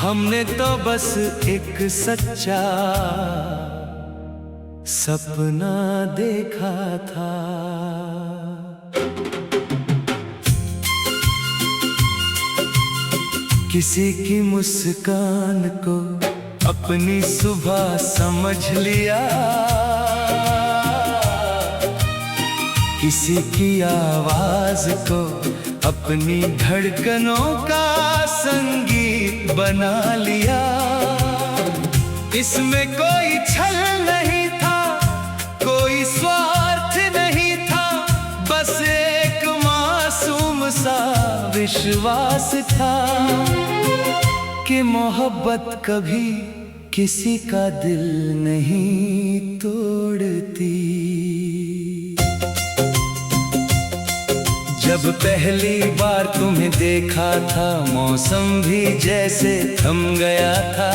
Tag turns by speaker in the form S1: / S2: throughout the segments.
S1: हमने तो बस एक सच्चा सपना देखा था। किसी की मुस्कान को अपनी सुबह समझ लिया, किसी की आवाज को अपनी धड़कनों का संगीत बना लिया। इसमें कोई छल नहीं था, कोई स्वार्थ नहीं था, बस एक मासूम सा विश्वास था कि मोहब्बत कभी किसी का दिल नहीं तोड़ती। जब पहली बार तुम्हें देखा था, मौसम भी जैसे थम गया था।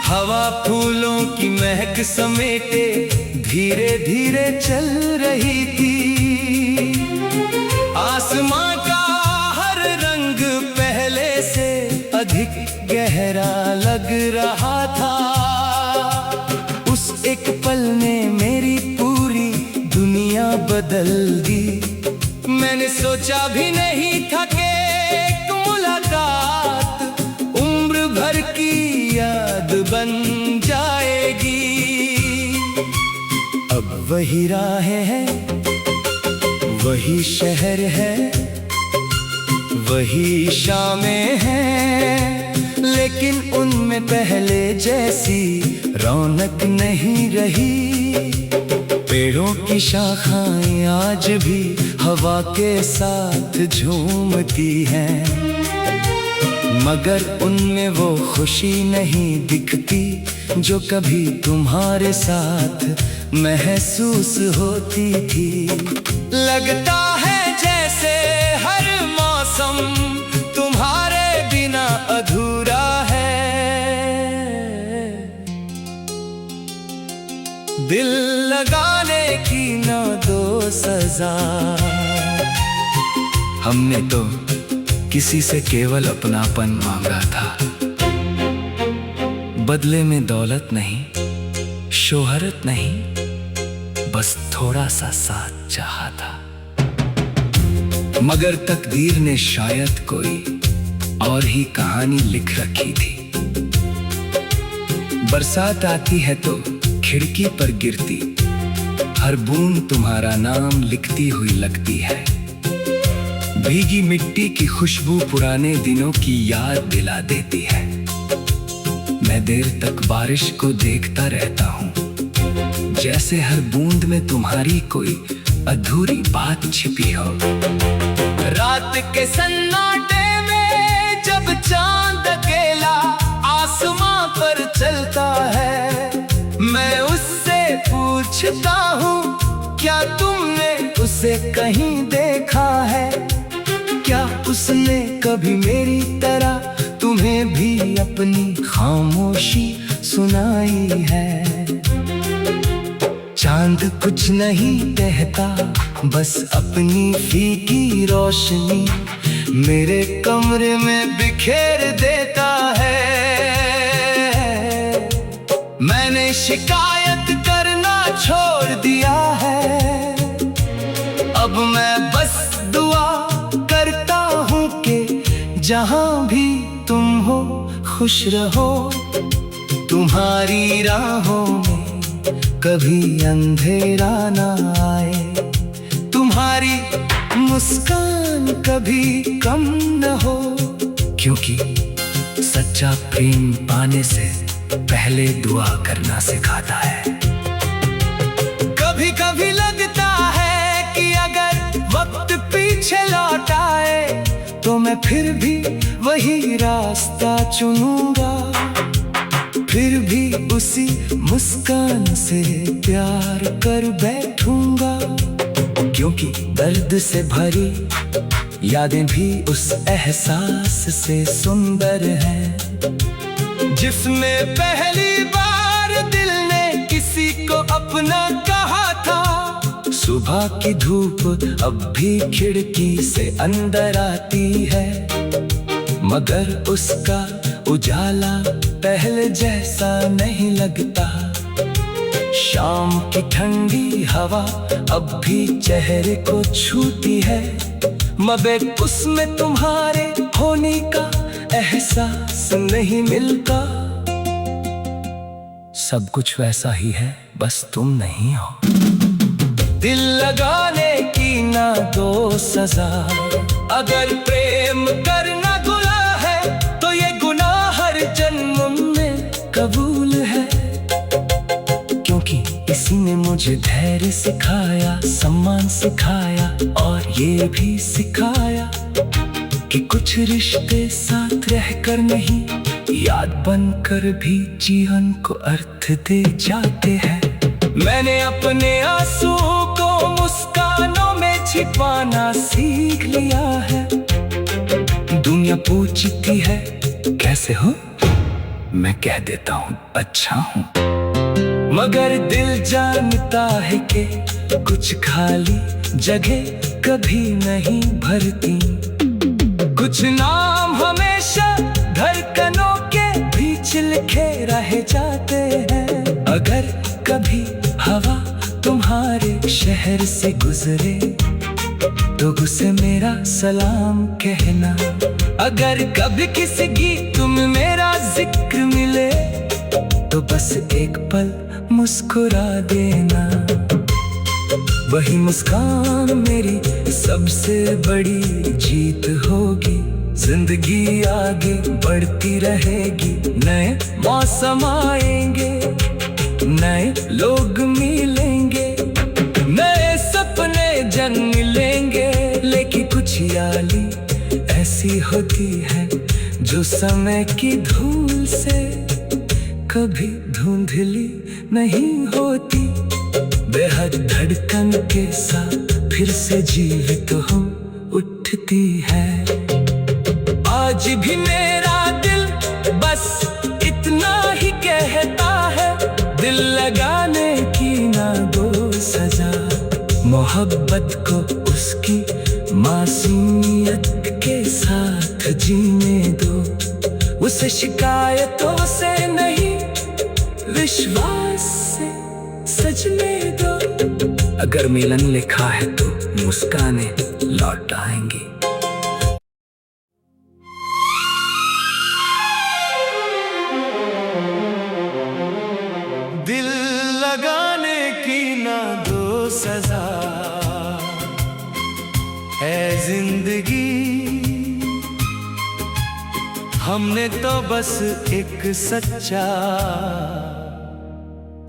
S1: हवा फूलों की महक समेटे धीरे धीरे चल रही थी। आसमां का हर रंग पहले से अधिक गहरा लग रहा था। उस एक पल ने मेरी पूरी दुनिया बदल दी। मैंने सोचा भी नहीं था कि एक मुलाकात उम्र भर की याद बन जाएगी। अब वही राहें हैं, वही शहर है, वही शामें हैं, लेकिन उनमें पहले जैसी रौनक नहीं रही। पेड़ों की शाखाएं आज भी हवा के साथ झूमती हैं, मगर उनमें वो खुशी नहीं दिखती जो कभी तुम्हारे साथ महसूस होती थी। लगता है जैसे हर मौसम तुम्हारे बिना अधूरा है। दिल लगाने की ना दो सजा। हमने तो किसी से केवल अपनापन मांगा था, बदले में दौलत नहीं, शोहरत नहीं, बस थोड़ा सा साथ चाहा था। मगर तकदीर ने शायद कोई और ही कहानी लिख रखी थी। बरसात आती है तो खिड़की पर गिरती हर बूंद तुम्हारा नाम लिखती हुई लगती है। भीगी मिट्टी की खुशबू पुराने दिनों की याद दिला देती है। मैं देर तक बारिश को देखता रहता हूँ, जैसे हर बूंद में तुम्हारी कोई अधूरी बात छिपी हो। रात के सन्नाटे में जब चांद अकेला आसमां पर चलता है, मैं उससे पूछता हूँ क्या तुमने उसे कहीं देखा है? क्या उसने कभी मेरी तरह तुम्हें भी अपनी खामोशी सुनाई है? चांद कुछ नहीं कहता, बस अपनी फीकी रोशनी मेरे कमरे में बिखेर देता है। मैंने शिकायत करना छोड़ दिया है, अब मैं बस दुआ करता हूँ कि जहाँ भी तुम हो खुश रहो। तुम्हारी राहों में कभी अंधेरा ना आए, तुम्हारी मुस्कान कभी कम न हो, क्योंकि सच्चा प्रेम पाने से पहले दुआ करना सिखाता है। कभी कभी लगता है कि अगर वक्त पीछे लौट आए तो मैं फिर भी वही रास्ता चुनूंगा, फिर भी उसी मुस्कान से प्यार कर बैठूंगा, क्योंकि दर्द से भरी यादें भी उस एहसास से सुंदर हैं, जिसमें पहली बार दिल ने किसी को अपना कहा था। सुबह की धूप अब भी खिड़की से अंदर आती है, मगर उसका उजाला पहले जैसा नहीं लगता। शाम की ठंडी हवा अब भी चेहरे को छूती है, मगर उसमें तुम्हारे होने का एहसास नहीं मिलता। सब कुछ वैसा ही है, बस तुम नहीं हो। दिल लगाने की ना दो सजा, अगर प्रेम करना गुनाह है तो ये गुनाह हर जन्म में कबूल है। क्योंकि इसी ने मुझे धैर्य सिखाया, सम्मान सिखाया और ये भी सिखाया कि कुछ रिश्ते साथ रहकर नहीं, याद बनकर भी जीवन को अर्थ दे जाते हैं। मैंने अपने आंसू को मुस्कानों में छिपाना सीख लिया है। दुनिया पूछती है कैसे हो, मैं कह देता हूँ अच्छा हूँ, मगर दिल जानता है कि कुछ खाली जगह कभी नहीं भरती। कुछ नाम हमेशा धड़कनों के बीच लिखे रह जाते हैं। अगर कभी हवा तुम्हारे शहर से गुजरे तो उसे मेरा सलाम कहना। अगर कभी किसी गीत में मेरा जिक्र मिले तो बस एक पल मुस्कुरा देना। वही मुस्कान मेरी सबसे बड़ी जीत होगी। जिंदगी आगे बढ़ती रहेगी, नए मौसम आएंगे, नए लोग मिलेंगे, नए सपने जन्म लेंगे। लेकिन कुछ याली ऐसी होती है जो समय की धूल से कभी धुंधली नहीं होती। बेहद धड़कन के साथ फिर से जीवित हो उठती है। आज भी मेरा दिल बस इतना ही कहता है, दिल लगाने की ना दो सजा। मोहब्बत को उसकी मासूमियत के साथ जीने दो। उसे शिकायतों से नहीं, विश्वास से सजने दो। अगर मिलन लिखा है तो मुस्काने लौट आएंगी। दिल लगाने की ना दो सजा है जिंदगी। हमने तो बस एक सच्चा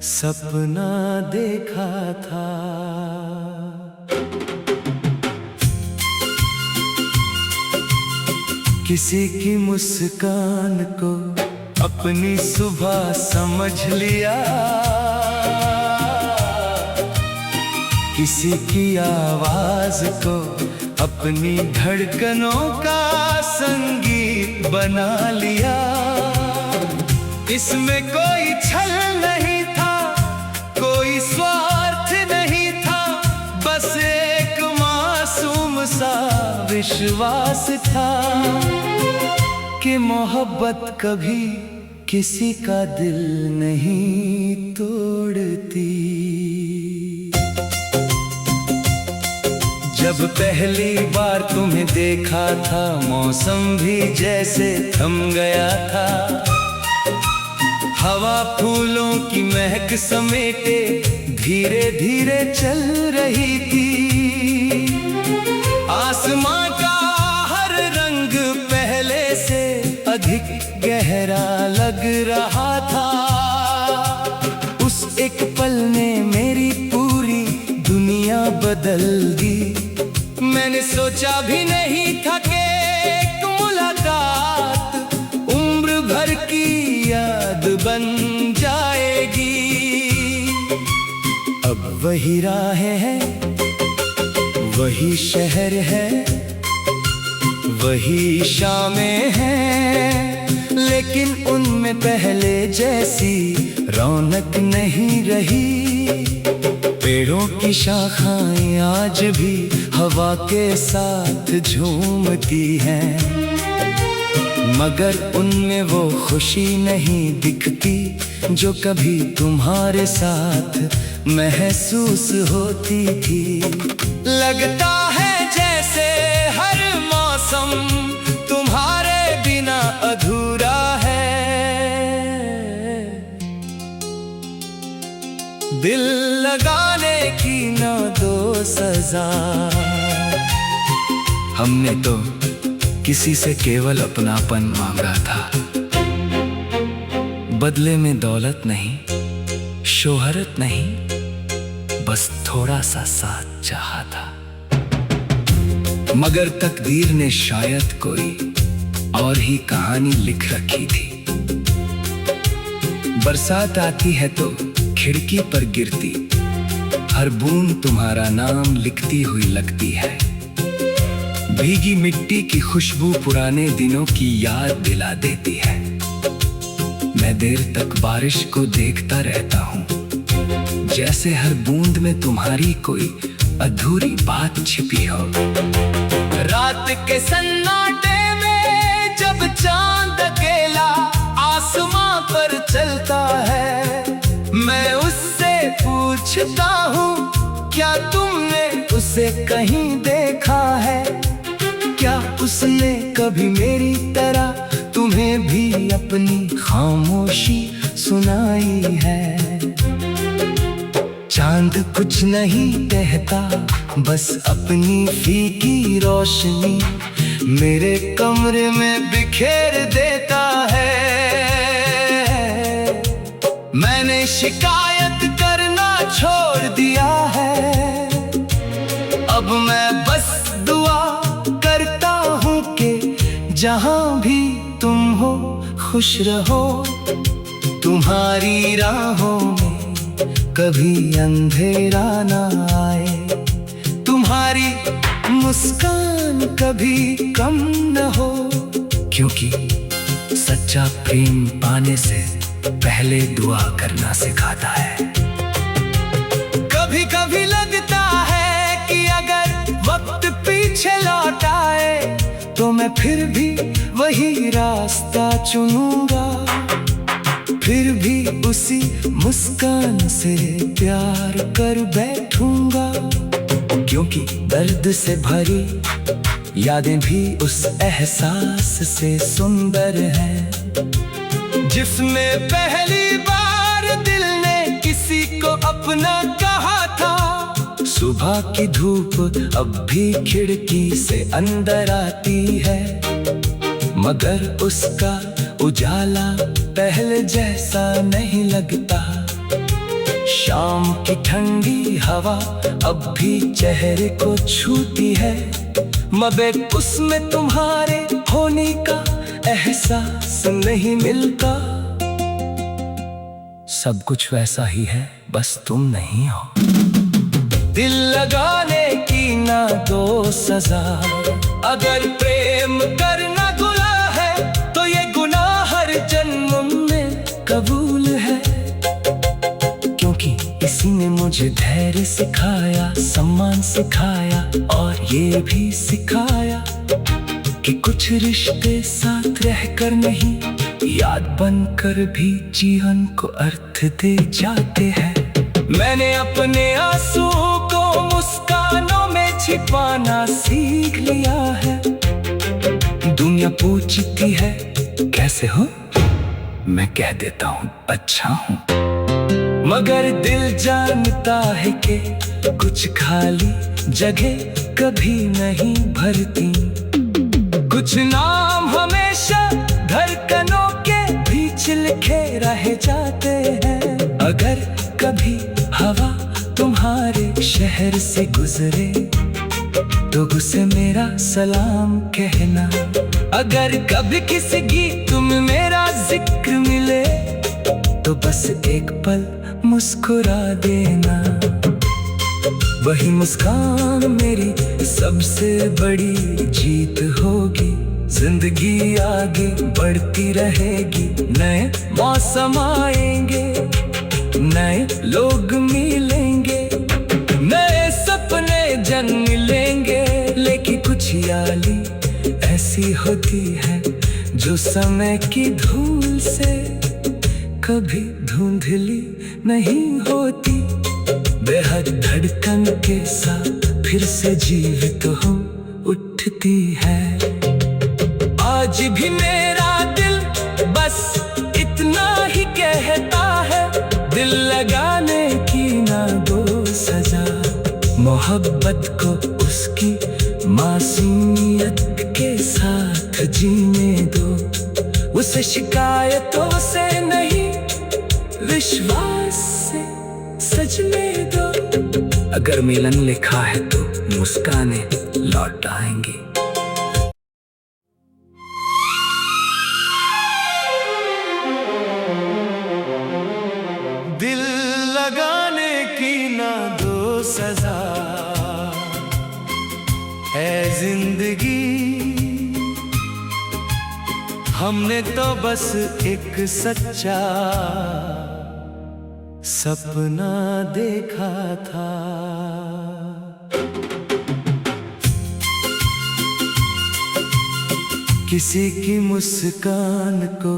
S1: सपना देखा था। किसी की मुस्कान को अपनी सुबह समझ लिया, किसी की आवाज को अपनी धड़कनों का संगीत बना लिया। इसमें कोई छल नहीं था, कोई स्वार्थ नहीं था, बस एक मासूम सा विश्वास था कि मोहब्बत कभी किसी का दिल नहीं तोड़ती। जब पहली बार तुम्हें देखा था, मौसम भी जैसे थम गया था। हवा फूलों की महक समेटे धीरे धीरे चल रही थी। आसमां का हर रंग पहले से अधिक गहरा लग रहा था। उस एक पल ने मेरी पूरी दुनिया बदल दी। मैंने सोचा भी नहीं था कि एक मुलाकात उम्र भर की याद बन जाएगी। अब वही राहें हैं, वही शहर है, वही शामें हैं, लेकिन उनमें पहले जैसी रौनक नहीं रही। पेड़ों की शाखाएं आज भी हवा के साथ झूमती हैं। मगर उनमें वो खुशी नहीं दिखती जो कभी तुम्हारे साथ महसूस होती थी। लगता है जैसे हर मौसम तुम्हारे बिना अधूरा है। दिल लगाने की ना दो सजा। हमने तो किसी से केवल अपनापन मांगा था, बदले में दौलत नहीं, शोहरत नहीं, बस थोड़ा सा साथ चाहा था। मगर तकदीर ने शायद कोई और ही कहानी लिख रखी थी। बरसात आती है तो खिड़की पर गिरती हर बूंद तुम्हारा नाम लिखती हुई लगती है। भीगी मिट्टी की खुशबू पुराने दिनों की याद दिला देती है। मैं देर तक बारिश को देखता रहता हूँ, जैसे हर बूंद में तुम्हारी कोई अधूरी बात छिपी हो। रात के सन्नाटे में जब चांद अकेला आसमां पर चलता है, मैं उससे पूछता हूँ क्या तुमने उसे कहीं देखा है? क्या उसने कभी मेरी तरह तुम्हें भी अपनी खामोशी सुनाई है? चांद कुछ नहीं कहता, बस अपनी फीकी रोशनी मेरे कमरे में बिखेर देता है। मैंने शिकायत करना छोड़ दिया है, अब मैं बस दुआ करता हूँ कि जहाँ भी तुम हो खुश रहो। तुम्हारी राहों में कभी अंधेरा ना आए, तुम्हारी मुस्कान कभी कम न हो, क्योंकि सच्चा प्रेम पाने से पहले दुआ करना सिखाता है। कभी कभी लगता है कि अगर वक्त पीछे लौट आए तो मैं फिर भी वही रास्ता चुनूंगा, फिर भी उसी मुस्कान से प्यार कर बैठूंगा, क्योंकि दर्द से भरी यादें भी उस एहसास से सुंदर हैं, जिसमें पहली बार दिल ने किसी को अपना कहा था। सुबह की धूप अब भी खिड़की से अंदर आती है, मगर उसका उजाला पहले जैसा नहीं लगता। शाम की ठंडी हवा अब भी चेहरे को छूती है, मगर उसमें तुम्हारे होने का एहसास नहीं मिलता। सब कुछ वैसा ही है, बस तुम नहीं हो। दिल लगाने की ना दो सजा। अगर प्रेम करना गुनाह है तो ये गुनाह हर जन्म में कबूल है, क्योंकि इसी ने मुझे धैर्य सिखाया, सम्मान सिखाया और ये भी सिखाया कि कुछ रिश्ते साथ रहकर नहीं, याद बनकर भी जीवन को अर्थ दे जाते हैं। मैंने अपने आंसुओं को मुस्कानों में छिपाना सीख लिया है। दुनिया पूछती है कैसे हो, मैं कह देता हूँ अच्छा हूँ, मगर दिल जानता है कि कुछ खाली जगह कभी नहीं भरती। कुछ नाम हमेशा धड़कनों के बीच लिखे रह जाते हैं। अगर कभी हवा तुम्हारे शहर से गुजरे तो उसे मेरा सलाम कहना। अगर कभी किसी गीत में मेरा जिक्र मिले तो बस एक पल मुस्कुरा देना। वही मुस्कान मेरी सबसे बड़ी जीत होगी। जिंदगी आगे बढ़ती रहेगी, नए मौसम आएंगे, नए लोग मिलेंगे, नए सपने जन्म लेंगे। लेकिन कुछ याली ऐसी होती है जो समय की धूल से कभी धुंधली नहीं होती, बेहद धड़कन के साथ फिर से जीवित हो उठती है। आज भी मेरा दिल बस इतना ही कहता है, दिल लगाने की ना दो सजा, मोहब्बत को उसकी मासूमियत के साथ जीने दो, उसे शिकायतों से नहीं विश्वास से सजने दो। अगर मिलन लिखा है तो मुस्काने लौट आएंगे। दिल लगाने की ना दो सजा, है जिंदगी हमने तो बस एक सच्चा सपना देखा था। किसी की मुस्कान को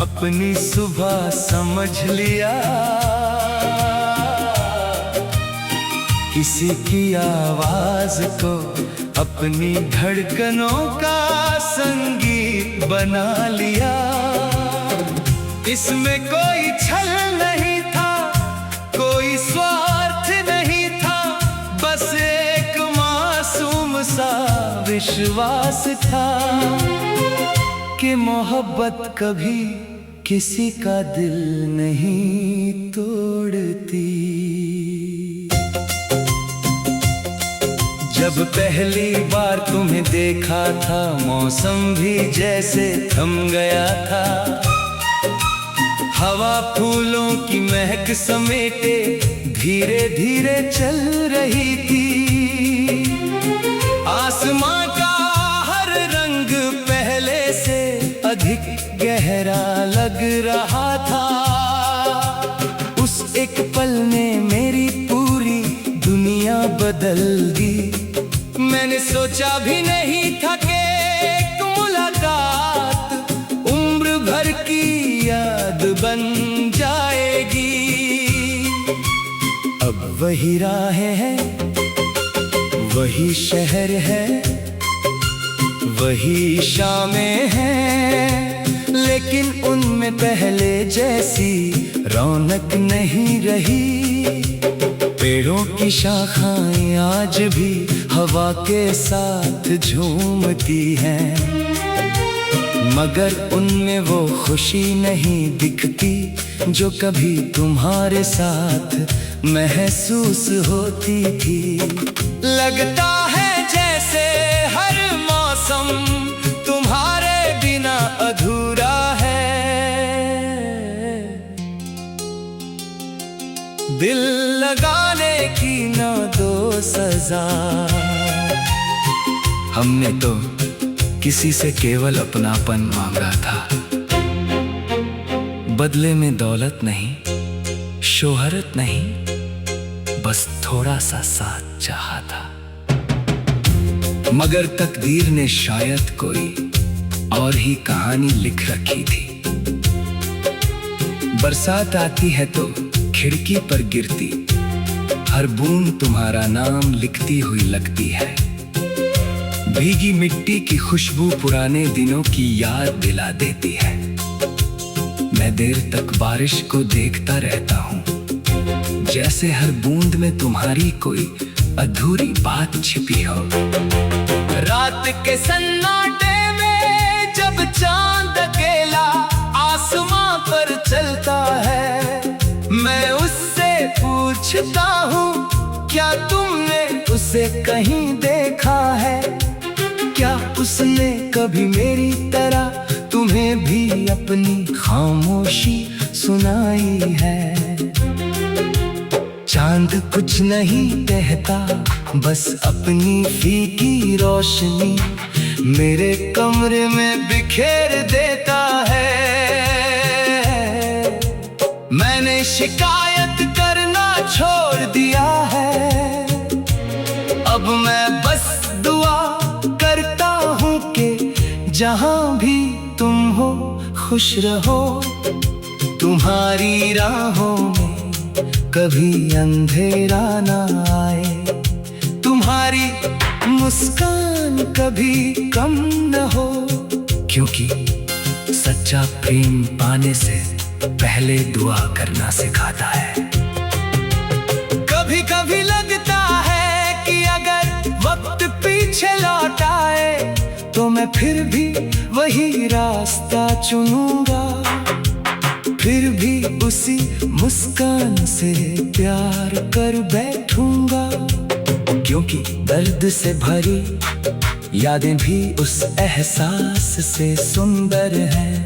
S1: अपनी सुबह समझ लिया, किसी की आवाज को अपनी धड़कनों का संगीत बना लिया। इसमें कोई छल नहीं था, कोई स्वार्थ नहीं था, बस एक मासूम सा विश्वास था कि मोहब्बत कभी किसी का दिल नहीं तोड़ती। जब पहली बार तुम्हें देखा था, मौसम भी जैसे थम गया था, हवा फूलों की महक समेटे धीरे धीरे चल रही थी। आसमां का हर रंग पहले से अधिक गहरा लग रहा था। उस एक पल ने मेरी पूरी दुनिया बदल दी। मैंने सोचा भी नहीं था कि एक मुलाकात उम्र भर की याद बन जाएगी। अब वही राहें हैं, वही शहर है, वही शामें हैं, लेकिन उनमें पहले जैसी रौनक नहीं रही। पेड़ों की शाखाएं आज भी हवा के साथ झूमती हैं, मगर उनमें वो खुशी नहीं दिखती जो कभी तुम्हारे साथ महसूस होती थी। लगता है जैसे हर मौसम तुम्हारे बिना अधूरा है। दिल लगाने की ना दो सजा, हमने तो किसी से केवल अपनापन मांगा था, बदले में दौलत नहीं, शोहरत नहीं, बस थोड़ा सा साथ चाहा था। मगर तकदीर ने शायद कोई और ही कहानी लिख रखी थी। बरसात आती है तो खिड़की पर गिरती हर बूंद तुम्हारा नाम लिखती हुई लगती है। भीगी मिट्टी की खुशबू पुराने दिनों की याद दिला देती है। मैं देर तक बारिश को देखता रहता हूँ, जैसे हर बूंद में तुम्हारी कोई अधूरी बात छिपी हो। रात के सन्नाटे में जब चांद अकेला आसमां पर चलता है, मैं उससे पूछता हूँ क्या तुमने उसे कहीं देखा है? क्या उसने कभी मेरी तरह तुम्हें भी अपनी खामोशी सुनाई है? चांद कुछ नहीं कहता, बस अपनी फीकी रोशनी मेरे कमरे में बिखेर देता है। मैंने शिकायत करना छोड़ दिया है, अब मैं बस दुआ करता हूँ कि जहाँ भी हो खुश रहो, तुम्हारी राहों में कभी अंधेरा ना आए, तुम्हारी मुस्कान कभी कम न हो, क्योंकि सच्चा प्रेम पाने से पहले दुआ करना सिखाता है। कभी कभी लगता है कि अगर वक्त पीछे लौट आए तो मैं फिर भी वही रास्ता चुनूंगा, फिर भी उसी मुस्कान से प्यार कर बैठूंगा, क्योंकि दर्द से भरी यादें भी उस एहसास से सुंदर हैं,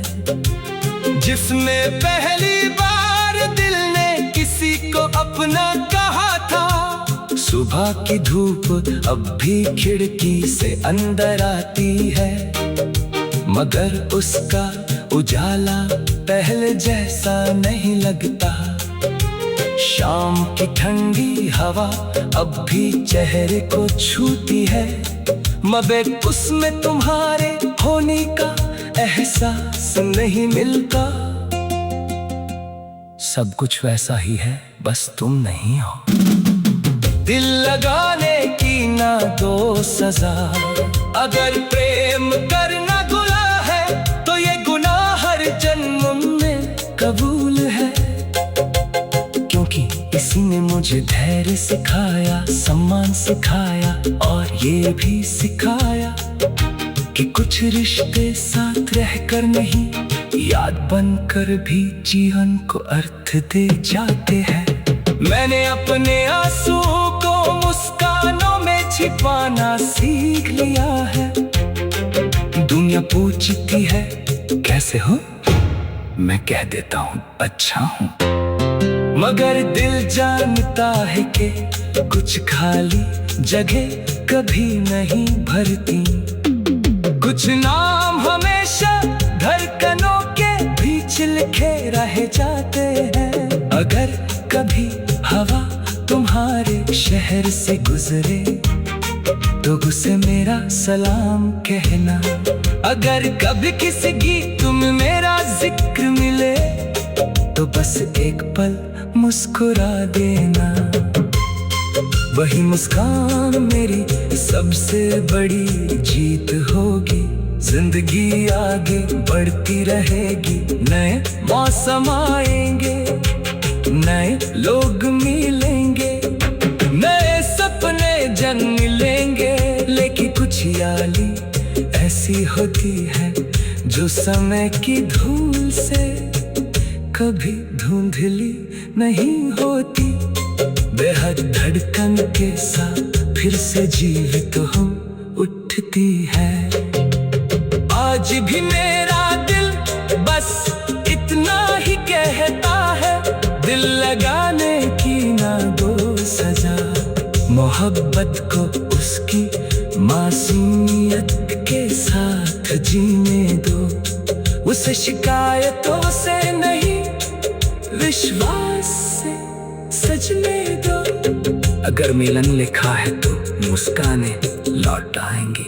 S1: जिसमें पहली बार दिल ने किसी को अपना कहा था। सुबह की धूप अब भी खिड़की से अंदर आती है, मगर उसका उजाला पहले जैसा नहीं लगता। शाम की ठंडी हवा अब भी चेहरे को छूती है, मगर उसमें तुम्हारे होने का एहसास नहीं मिलता। सब कुछ वैसा ही है, बस तुम नहीं हो। दिल लगाने की ना दो सजा, अगर प्रेम करना गुनाह है तो ये गुनाह हर जन्म में कबूल है, क्योंकि इसी ने मुझे धैर्य सिखाया, सम्मान सिखाया और ये भी सिखाया कि कुछ रिश्ते साथ रहकर नहीं, याद बनकर भी जीवन को अर्थ दे जाते हैं। मैंने अपने आंसुओं को मुस्कानों में छिपाना सीख लिया है। दुनिया पूछती है कैसे हो, मैं कह देता हूँ अच्छा हूँ, मगर दिल जानता है कि कुछ खाली जगह कभी नहीं भरती। कुछ नाम हमेशा धड़कनों के बीच लिखे रह जाते हैं। अगर कभी हवा तुम्हारे शहर से गुजरे तो उसे मेरा सलाम कहना। अगर कभी किसी गीत में मेरा जिक्र मिले तो बस एक पल मुस्कुरा देना। वही मुस्कान मेरी सबसे बड़ी जीत होगी। जिंदगी आगे बढ़ती रहेगी, नए मौसम आएंगे, नए लोग मिलेंगे, नए सपने जन्म लेंगे। लेकिन कुछ याली ऐसी होती है जो समय की धूल से कभी धुंधली नहीं होती। बेहद धड़कन के साथ फिर से जीवित हो उठती है। आज भी मेरा दिल बस इतना ही कहता है, दिल लगाने की ना दो सजा। मोहब्बत को उसकी मासूमियत के साथ जीने दो, उसे शिकायतों से नहीं विश्वास से सजने दो। अगर मिलन लिखा है तो मुस्काने लौट आएंगी।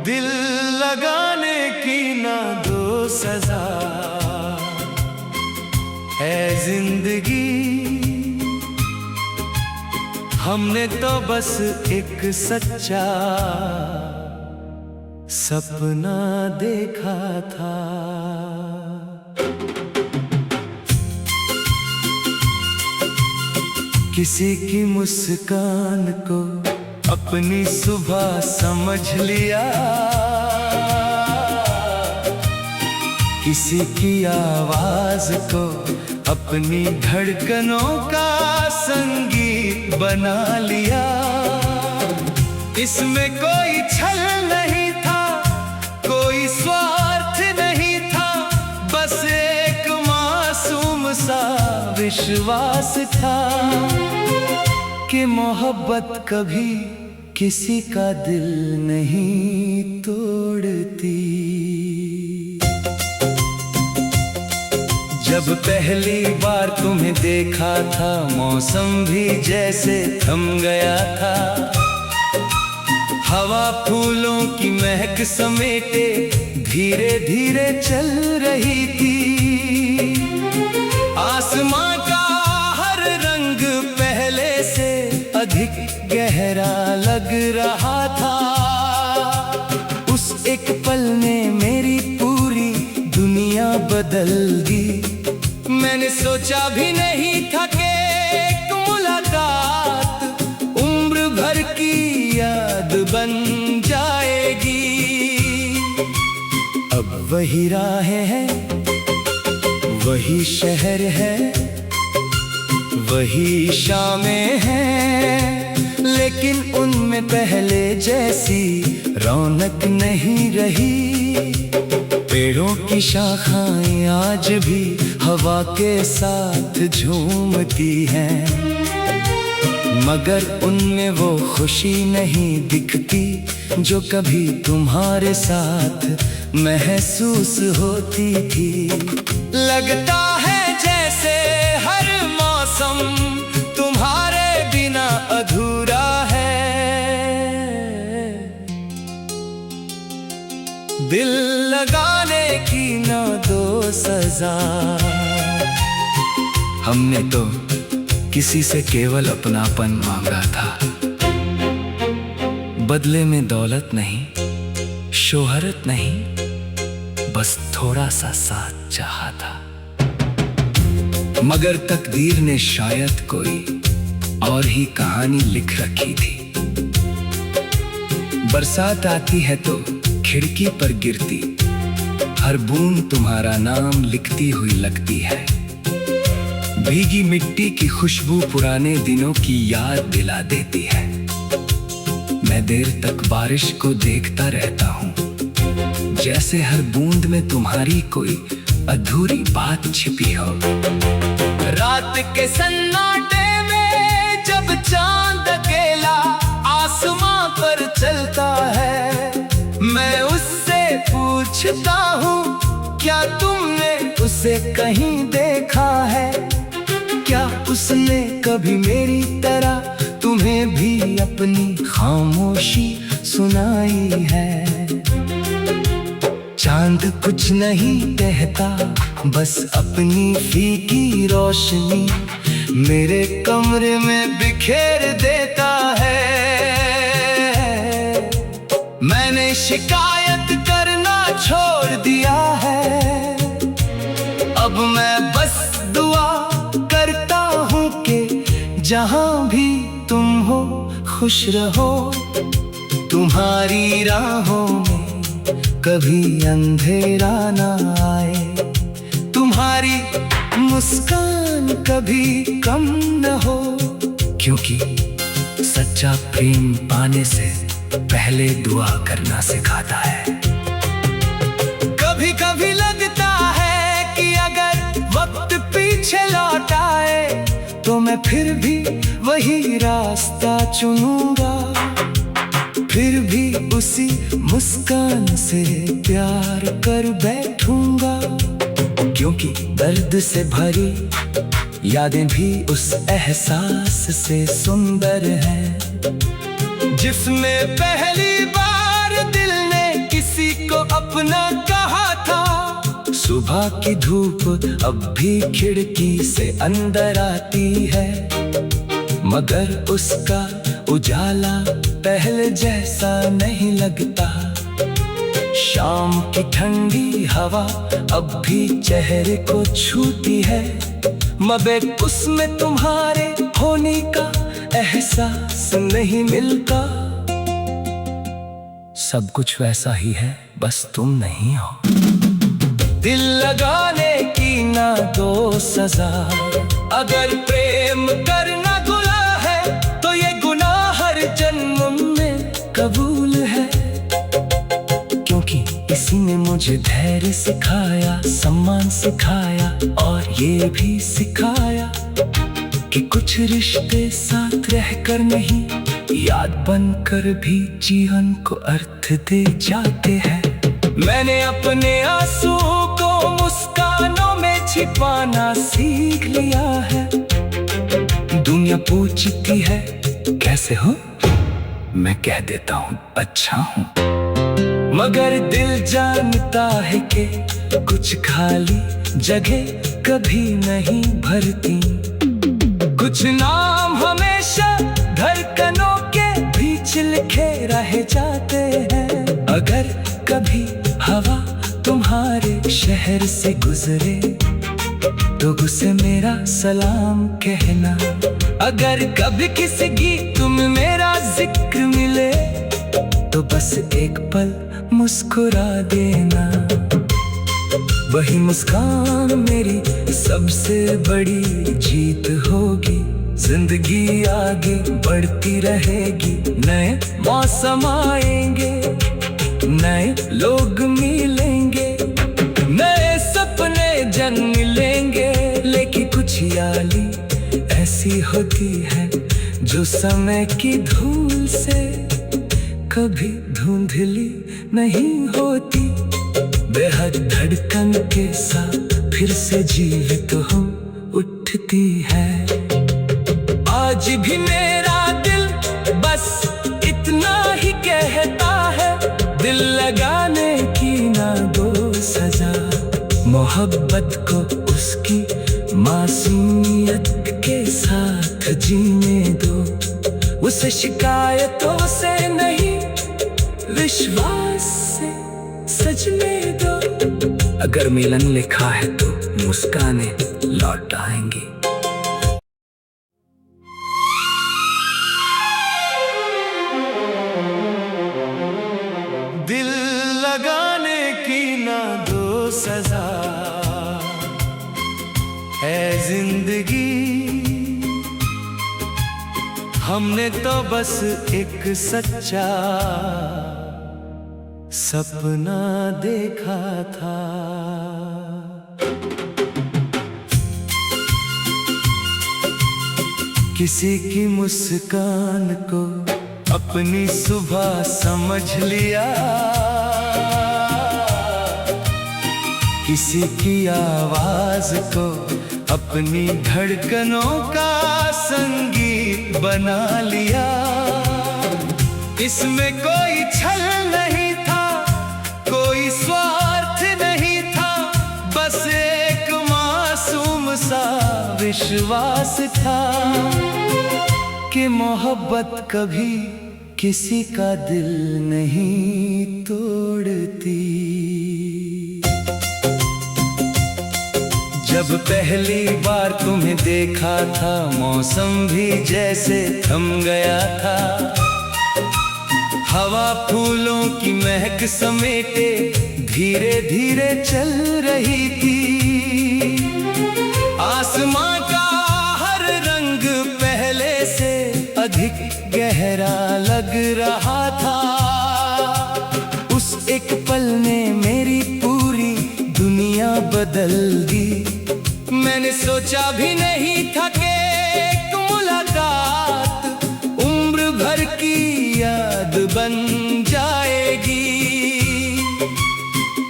S1: दिल लगाने की ना दो सजा है जिंदगी, हमने तो बस एक सच्चा सपना देखा था। किसी की मुस्कान को अपनी सुबह समझ लिया, किसी की आवाज को अपनी धड़कनों का संगीत बना लिया। इसमें कोई छल नहीं था, कोई स्वार्थ नहीं था, बस एक मासूम सा विश्वास था कि मोहब्बत कभी किसी का दिल नहीं तोड़ती। जब जब पहली बार तुम्हें देखा था मौसम भी जैसे थम गया था। हवा फूलों की महक समेटे धीरे धीरे चल रही थी। आसमां का हर रंग पहले से अधिक गहरा लग रहा था। उस एक पल ने मेरी पूरी दुनिया बदल दी। मैंने सोचा भी नहीं था कि एक मुलाकात उम्र भर की याद बन जाएगी। अब वही राहें हैं, वही शहर है, वही शामें हैं, लेकिन उनमें पहले जैसी रौनक नहीं रही। पेड़ों की शाखाएं आज भी हवा के साथ झूमती हैं, मगर उनमें वो खुशी नहीं दिखती जो कभी तुम्हारे साथ महसूस होती थी। लगता है जैसे हर मौसम तुम्हारे बिना अधूरा है। दिल लगाने की ना दो सजा। हमने तो किसी से केवल अपनापन मांगा था, बदले में दौलत नहीं, शोहरत नहीं, बस थोड़ा सा साथ चाहा था। मगर तकदीर ने शायद कोई और ही कहानी लिख रखी थी। बरसात आती है तो खिड़की पर गिरती हर बूंद तुम्हारा नाम लिखती हुई लगती है। भीगी मिट्टी की खुशबू पुराने दिनों की याद दिला देती है। मैं देर तक बारिश को देखता रहता हूँ, जैसे हर बूंद में तुम्हारी कोई अधूरी बात छिपी हो। रात के सन्नाटे में जब चांद अकेला आसमां पर चलता है, मैं उससे पूछता हूँ क्या तुमने उसे कहीं देखा है? क्या उसने कभी मेरी तरह तुम्हें भी अपनी खामोशी सुनाई है? चांद कुछ नहीं कहता, बस अपनी फीकी रोशनी मेरे कमरे में बिखेर देता है। मैंने शिकायत करना छोड़ दिया है, अब मैं बस दुआ करता हूँ कि जहाँ भी तुम हो खुश रहो। तुम्हारी राहों में कभी अंधेरा ना आए, तुम्हारी मुस्कान कभी कम न हो, क्योंकि सच्चा प्रेम पाने से पहले दुआ करना सिखाता है। कभी कभी लगता है कि अगर वक्त पीछे लौट आए तो मैं फिर भी वही रास्ता चुनूंगा, फिर भी उसी मुस्कान से प्यार कर बैठूंगा, क्योंकि दर्द से भरी यादें भी उस एहसास से सुंदर हैं जिसमें पहली बार दिल ने किसी को अपना कहा था। सुबह की धूप अब भी खिड़की से अंदर आती है, मगर उसका उजाला पहले जैसा नहीं लगता। शाम की ठंडी हवा अब भी चेहरे को छूती है, मगर उसमें तुम्हारे होने का एहसास नहीं मिलता। सब कुछ वैसा ही है, बस तुम नहीं हो। दिल लगाने की ना दो सजा। अगर प्रेम करना गुनाह है तो ये गुनाह हर जन्म में कबूल है, क्योंकि इसी ने मुझे धैर्य सिखाया, सम्मान सिखाया और ये भी सिखाया कि कुछ रिश्ते साथ रहकर नहीं, याद बनकर भी जीवन को अर्थ दे जाते हैं। मैंने अपने आंसुओं को मुस्कानों में छिपाना सीख लिया है। दुनिया पूछती है कैसे हो, मैं कह देता हूँ अच्छा हूँ, मगर दिल जानता है कि कुछ खाली जगह कभी नहीं भरती। कुछ नाम हमेशा धड़कनों के बीच लिखे रह जाते हैं। अगर कभी हवा तुम्हारे शहर से गुजरे तो उसे मेरा सलाम कहना। अगर कभी किसी गीत में मेरा जिक्र मिले तो बस एक पल मुस्कुरा देना। वही मुस्कान मेरी सबसे बड़ी जीत होगी। जिंदगी आगे बढ़ती रहेगी, नए मौसम आएंगे, नए लोग मिलेंगे, नए सपने जन्म लेंगे। लेकिन कुछ याली ऐसी होती है जो समय की धूल से कभी धुंधली नहीं होती। बेहद धड़कन के साथ फिर से जीवित हो उठती है। आज भी मेरा दिल बस इतना ही कहता है, दिल लगाने की ना दो सजा। मोहब्बत को उसकी मासूमियत के साथ जीने दो। उसे शिकायतों से नहीं, विश्वास से सजने दो। अगर मिलन लिखा है तो मुस्काने लौट आएंगी। दिल लगाने की ना दो सजा है जिंदगी। हमने तो बस एक सच्चा सपना देखा था। किसी की मुस्कान को अपनी सुबह समझ लिया, किसी की आवाज को अपनी धड़कनों का संगीत बना लिया। इसमें कोई छल नहीं था, कोई स्वार्थ नहीं था, बस एक मासूम सा विश्वास था कि मोहब्बत कभी किसी का दिल नहीं तोड़ती। जब पहली बार तुम्हें देखा था, मौसम भी जैसे थम गया था। हवा फूलों की महक समेटे धीरे धीरे चल रही थी। आसमां का हर रंग पहले से अधिक गहरा लग रहा था। उस एक पल ने मेरी पूरी दुनिया बदल दी। मैंने सोचा भी नहीं था कि एक मुलाकात उम्र भर की याद बन जाएगी।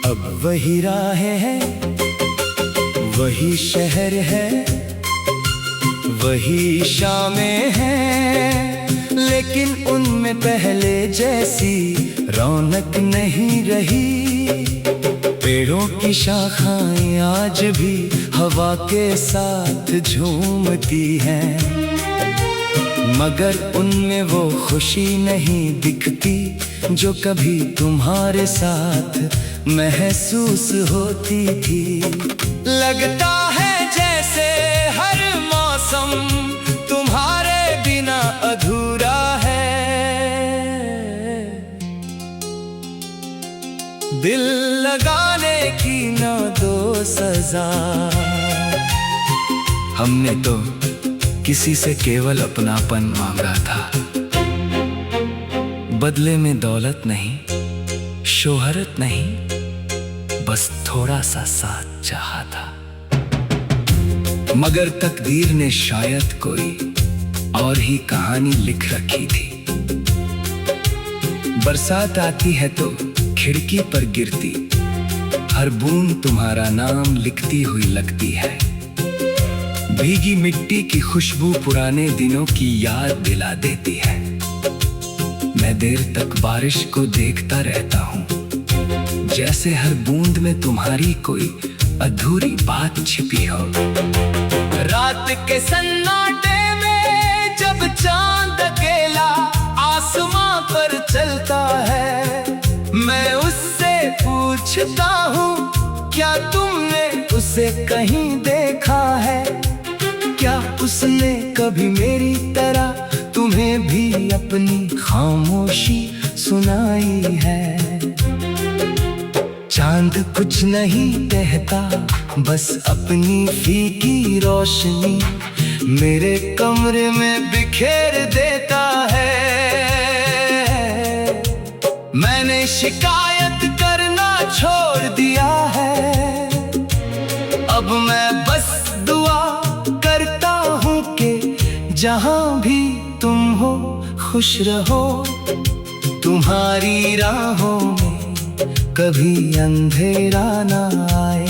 S1: अब वही राहें हैं, वही शहर है, वही शामें हैं, लेकिन उनमें पहले जैसी रौनक नहीं रही। पेड़ों की शाखाएं आज भी हवा के साथ झूमती हैं, मगर उनमें वो खुशी नहीं दिखती जो कभी तुम्हारे साथ महसूस होती थी। लगता है जैसे हर मौसम तुम्हारे बिना अधूरा है। दिल लगाने की ना दो सजा। हमने तो किसी से केवल अपनापन मांगा था, बदले में दौलत नहीं, शोहरत नहीं, बस थोड़ा सा साथ चाहा था। मगर तकदीर ने शायद कोई और ही कहानी लिख रखी थी। बरसात आती है तो खिड़की पर गिरती हर बूंद तुम्हारा नाम लिखती हुई लगती है। भीगी मिट्टी की खुशबू पुराने दिनों की याद दिला देती है। मैं देर तक बारिश को देखता रहता हूँ, जैसे हर बूंद में तुम्हारी कोई अधूरी बात छिपी हो।
S2: रात के सन्नाटे में जब चांद अकेला आसमां पर चलता है, मैं उससे पूछता हूँ क्या तुमने उसे कहीं देखा है? क्या उसने कभी मेरी तरह तुम्हें भी अपनी खामोशी सुनाई है? चांद कुछ नहीं कहता, बस अपनी फीकी रोशनी मेरे कमरे में बिखेर देता है। मैंने शिकायत करना छोड़ दिया है, अब मैं बस दुआ करता हूँ कि जहाँ भी तुम हो खुश रहो। तुम्हारी राहों में कभी अंधेरा ना आए,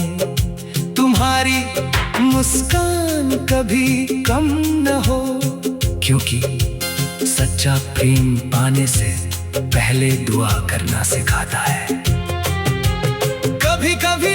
S2: तुम्हारी मुस्कान कभी कम न हो, क्योंकि सच्चा प्रेम पाने से पहले दुआ करना सिखाता है। कभी कभी